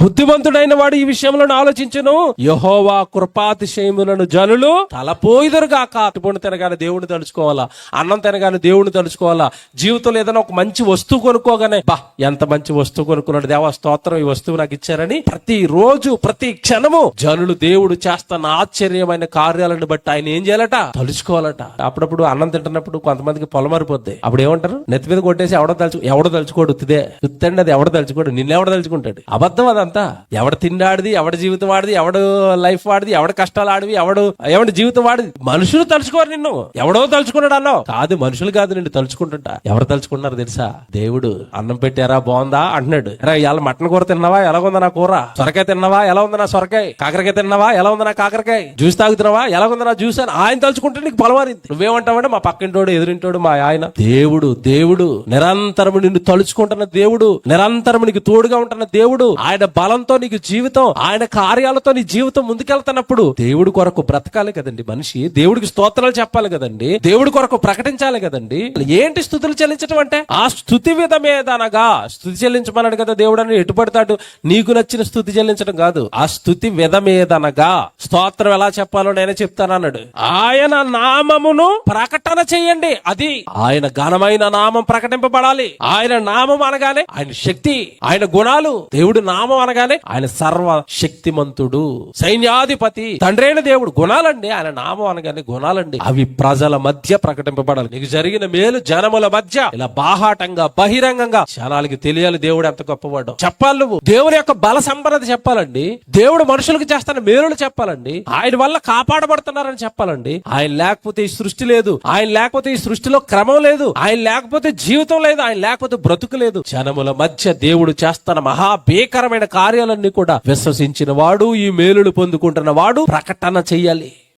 బుద్ధిమంతుడైన వాడు ఈ విషయంలో ఆలోచించును. యెహోవా కృపాతిశయములను జనులు తలపోయిదురుగాక. అటుపండు తినగానే దేవుడిని తలుచుకోవాలా, అన్నం తినగానే దేవుడిని తలుచుకోవాలా, జీవితంలో ఏదైనా ఒక మంచి వస్తువు కొనుక్కోగానే బా ఎంత మంచి వస్తువు కొనుక్కున్నాడు, దేవా స్తోత్రం, ఈ వస్తువు నాకు ఇచ్చారని ప్రతి రోజు ప్రతి క్షణము జనులు దేవుడు చేస్తున్న ఆశ్చర్యమైన కార్యాలను బట్టి ఆయన ఏం చేయాలట, తలుచుకోవాలట. అప్పుడప్పుడు అన్నం తింటున్నప్పుడు కొంతమందికి పొలమారిపోద్ది. అప్పుడు ఏమంటారు, నెత్తి మీద కొట్టేసి ఎవడో తలుచుకోడు, ఉత్తండి అది ఎవడో తలుచుకోడు, నిన్నెవడ తలుచుకుంటాడు. అబద్ధం అదంతా. ఎవడ తిండాడిది, ఎవడ జీవితం వాడిది, ఎవడు లైఫ్ వాడిది, ఎవడ కష్టాలు ఆడివి, ఎవడి జీవితం వాడిది. మనుషులు తలుచుకోరు నిన్ను, ఎవడో తలుచుకున్నాడు అన్నావు కాదు, మనుషులు కాదు నిన్ను తలుచుకుంటుంట. ఎవరు తలుచుకున్నారు తెలుసా? దేవుడు. అన్నం పెట్టారా బాగుందా అంటున్నాడు. ఇలా మటన్ కూర తిన్నావా, ఎలా ఉందా నా కూర, సొరకాయ తిన్నావా, ఎలా ఉందా నా సొరకాయ, కాకరకాయ తిన్నావా, ఎలా ఉందా నా కాకరకాయ, జ్యూస్ తాగుతున్నావా, ఎలా ఉందా నా జ్యూస్ అని ఆయన తలుచుకుంటే నీకు పొలవారింది. నువ్వేమంటావంటే మా పక్కింటోడు, ఎదురింటోడు, మా ఆయన. దేవుడు నిరంతరము నిన్ను తలుచుకుంటున్న దేవుడు, నిరంతరము నీకు తోడుగా ఉంటున్న దేవుడు. ఆయన బలంతో నీకు జీవితం, ఆయన కార్యాలతో నీ జీవితం ముందుకెళ్తున్నప్పుడు దేవుడి కొరకు బ్రతకాలి కదండి మనిషి. దేవుడికి స్తోత్రాలు చెప్పాలి కదండి, దేవుడి కొరకు ప్రకటించాలి కదండి. ఏంటి స్తుతులు చెల్లించడం అంటే? ఆ స్తుతి విధమేదనగా, స్తుతి చెల్లించమన్నాడు కదా దేవుడు అని. ఎటు పడతాడు, నీకు నచ్చిన స్తుతి చెల్లించడం కాదు. ఆ స్తుతి విధమేదనగా, స్తోత్రం ఎలా చెప్పాలో నేనే చెప్తానన్నాడు. ఆయన నామమును ప్రకటన చెయ్యండి. అది ఆయన ఘనమైన నామం ప్రకటింపబడాలి. ఆయన నామం అనగానే ఆయన శక్తి, ఆయన గుణాలు. దేవుడు నామం అనగానే ఆయన సర్వ శక్తిమంతుడు, సైన్యాధిపతి, తండ్రైన దేవుడు. గుణాలండి, ఆయన నామం అనగానే గుణాలండి. అవి ప్రజల మధ్య ప్రకటింపబడాలి. నీకు జరిగిన మేలు జనముల మధ్య ఇలా బాహాటంగా బహిరంగంగా జనాలకి తెలియాలి దేవుడు ఎంత గొప్పవాడో చెప్పాలి. నువ్వు దేవుని యొక్క బల సంపన్నత చెప్పాలండి. దేవుడు మనుషులకు చేస్తున్న మేలులు చెప్పాలండి. ఆయన వల్ల కాపాడబడుతున్నారని చెప్పాలండి. ఆయన లేకపోతే ఈ సృష్టి లేదు, ఆయన లేకపోతే ఈ సృష్టిలో క్రమం లేదు, ఆయన లేకపోతే జీవితం లేదు, ఆయన లేకపోతే బ్రతుకు లేదు. జనముల మధ్య దేవుడు చేస్తున్న మహాభీకరమైన కార్యాలన్నీ కూడా విశ్వసించిన వాడు, ఈ మేలులు పొందుకుంటున్న వాడు ప్రకటన చెయ్యాలి.